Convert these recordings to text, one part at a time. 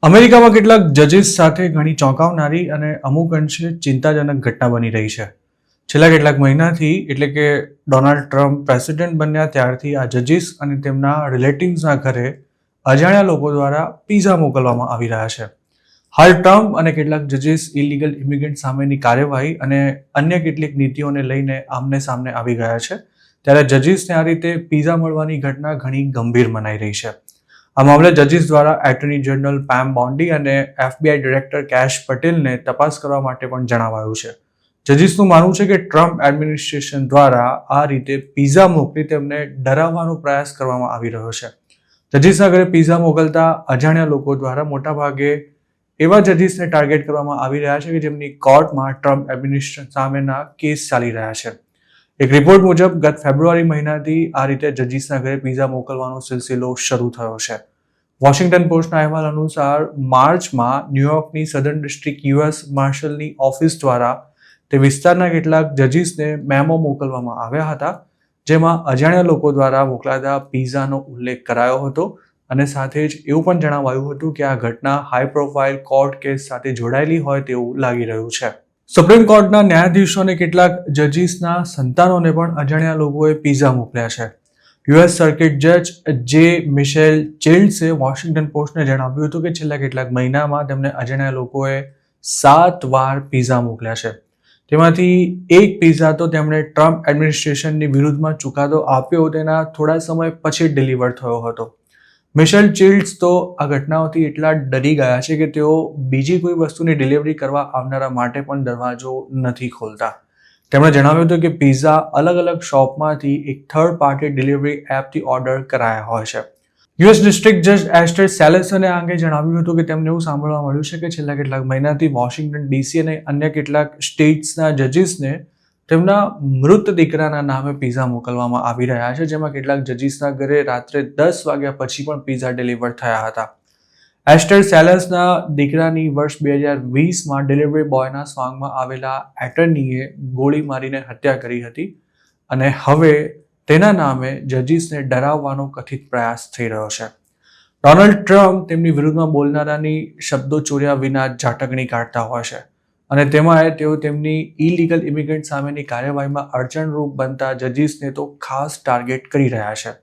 અમેરિકામાં કેટલાક જજીસ સાથે ઘણી ચોંકાવનારી અને અમુક અંશે ચિંતાજનક ઘટના બની રહી છે. છેલ્લા કેટલાક મહિનાથી એટલે કે ડોનાલ્ડ ટ્રમ્પ પ્રેસિડેન્ટ બન્યા ત્યારથી આ જજીસ અને તેમના રિલેટિવ્સના ઘરે અજાણ્યા લોકો દ્વારા પીઝા મોકલવામાં આવી રહ્યા છે. હાલ ટ્રમ્પ અને કેટલાક જજીસ ઇલીગલ ઇમિગ્રન્ટ સામેની કાર્યવાહી અને અન્ય કેટલીક નીતિઓને લઈને આમને સામને આવી ગયા છે. ત્યારે જજીસને આ રીતે પીઝા મળવાની ઘટના ઘણી ગંભીર મનાઈ રહી છે. આ મામલે જજીસ દ્વારા એટર્ની જનરલ પેમ બોન્ડી અને FBI ડિરેક્ટર કેશ પટેલને તપાસ કરવા માટે પણ જણાવાયું છે. જજીસનું માનવું છે કે ટ્રમ્પ એડમિનિસ્ટ્રેશન દ્વારા આ રીતે પીઝા મોકલી તેમને ડરાવવાનો પ્રયાસ કરવામાં આવી રહ્યો છે. જજીસના ઘરે પીઝા મોકલતા અજાણ્યા લોકો દ્વારા મોટાભાગે એવા જજીસને ટાર્ગેટ કરવામાં આવી રહ્યા છે કે જેમની કોર્ટમાં ટ્રમ્પ એડમિનિસ્ટ્રેશન સામેના કેસ ચાલી રહ્યા છે. એક રિપોર્ટ મુજબ ગત ફેબ્રુઆરી મહિનાથી આ રીતે જજીસના ઘરે પીઝા મોકલવાનો સિલસિલો શરૂ થયો છે. વોશિંગ્ટન પોસ્ટના અહેવાલ અનુસાર માર્ચમાં ન્યુયોર્કની સધર્ન ડિસ્ટ્રિક્ટ US માર્શલની ઓફિસ દ્વારા તે વિસ્તારના કેટલાક જજીસને મેમો મોકલવામાં આવ્યા હતા, જેમાં અજાણ્યા લોકો દ્વારા મોકલાતા પીઝાનો ઉલ્લેખ કરાયો હતો અને સાથે જ એવું પણ જણાવાયું હતું કે આ ઘટના હાઈ પ્રોફાઇલ કોર્ટ કેસ સાથે જોડાયેલી હોય તેવું લાગી રહ્યું છે. સુપ્રીમ કોર્ટના ન્યાયાધીશો અને કેટલાક જજીસના સંતાનોને પણ અજાણ્યા લોકોએ પીઝા મોકલ્યા છે. US સર્કિટ જજ જે મિશેલ ચિલ્ડ્સે વોશિંગ્ટન પોસ્ટને જણાવ્યું હતું કે છેલ્લા કેટલાક મહિનામાં તેમને અજાણ્યા લોકોએ 7 વાર પીઝા મોકલ્યા છે. તેમાંથી એક પીઝા તો તેમણે ટ્રમ્પ એડમિનિસ્ટ્રેશનની વિરુદ્ધમાં ચુકાદો આપ્યો તેના થોડા સમય પછી ડિલિવર થયો હતો. મિશેલ ચિલ્ડ્સ તો આ ઘટનાઓથી એટલા ડરી ગયા છે કે તેઓ બીજી કોઈ વસ્તુની ડિલિવરી કરવા આવનારા માટે પણ દરવાજો નથી ખોલતા. તેમણે જણાવ્યું હતું કે પીઝા અલગ અલગ શોપમાંથી એક થર્ડ પાર્ટી ડિલિવરી એપથી ઓર્ડર કરાયા હોય છે. US ડિસ્ટ્રિક્ટ જજ એસ્ટર સેલેસને આ અંગે જણાવ્યું હતું કે તેમને એવું સાંભળવા મળ્યું છે કે છેલ્લા કેટલાક મહિનાથી વોશિંગ્ટન DC અને અન્ય કેટલાક સ્ટેટ્સના જજીસને તેમના મૃત દીકરાના નામે પીઝા મોકલવામાં આવી રહ્યા છે, જેમાં કેટલાક જજીસના ઘરે રાત્રે 10 વાગ્યા પછી પણ પીઝા ડિલિવર થયા હતા. એસ્ટર સેલેસના દીકરાની વર્ષ 2020માં ડિલિવરી બોયના સોંગમાં આવેલા એટર્નીએ ગોળી મારીને હત્યા કરી હતી અને હવે તેના નામે જજીસને ડરાવવાનો કથિત પ્રયાસ થઈ રહ્યો છે. ડોનાલ્ડ ટ્રમ્પ તેમની વિરુદ્ધમાં બોલનારાની શબ્દો ચોર્યા વિના ઝાટકણી કાઢતા હોય છે અને તેમાં તેઓ તેમની ઇલીગલ ઇમિગ્રન્ટ સામેની કાર્યવાહીમાં અડચણરૂપ બનતા જજીસને તો ખાસ ટાર્ગેટ કરી રહ્યા છે.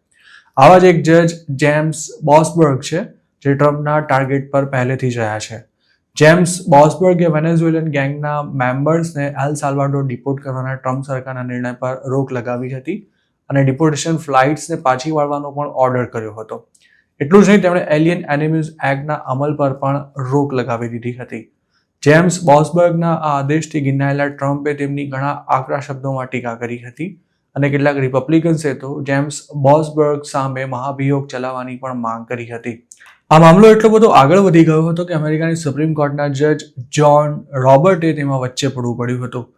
આવા જ એક જજ જેમ્સ બોસબર્ગ છે જે ટ્રમ્પના ટાર્ગેટ પર પહેલેથી જ રહ્યા છે. જેમ્સ બોસબર્ગે વેનેઝુએલન ગેંગના મેમ્બર્સને એલ સાલ્વાડોર ડિપોર્ટ કરવાના ટ્રમ્પ સરકારના નિર્ણય પર રોક લગાવી હતી અને ડિપોર્ટેશન ફ્લાઇટ્સને પાછી વાળવાનો પણ ઓર્ડર કર્યો હતો. એટલું જ નહીં, તેમણે એલિયન એનિમીઝ એક્ટના અમલ પર પણ રોક લગાવી દીધી હતી. જેમ્સ બોસબર્ગના આ આદેશથી ગિન્નાયેલા ટ્રમ્પે તેમની ઘણા આકરા શબ્દોમાં ટીકા કરી હતી અને કેટલાક રિપબ્લિકન્સે તો જેમ્સ બોસબર્ગ સામે મહાભિયોગ ચલાવવાની પણ માંગ કરી હતી. આ મામલો એટલો બધો આગળ વધી ગયો હતો કે અમેરિકાની સુપ્રીમ કોર્ટના જજ જ્હોન રોબર્ટે તેમાં વચ્ચે પડવું પડ્યું હતું.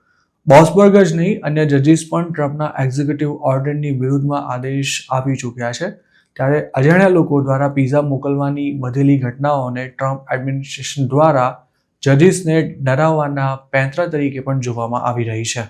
બોસબર્ગ જ નહીં, અન્ય જજીસ પણ ટ્રમ્પના એક્ઝિક્યુટિવ ઓર્ડરની વિરુદ્ધમાં આદેશ આપી ચૂક્યા છે. ત્યારે અજાણ્યા લોકો દ્વારા પીઝા મોકલવાની વધેલી ઘટનાઓને ટ્રમ્પ એડમિનિસ્ટ્રેશન દ્વારા જજીસને ડરાવવાના પેંતરા તરીકે પણ જોવામાં આવી રહી છે.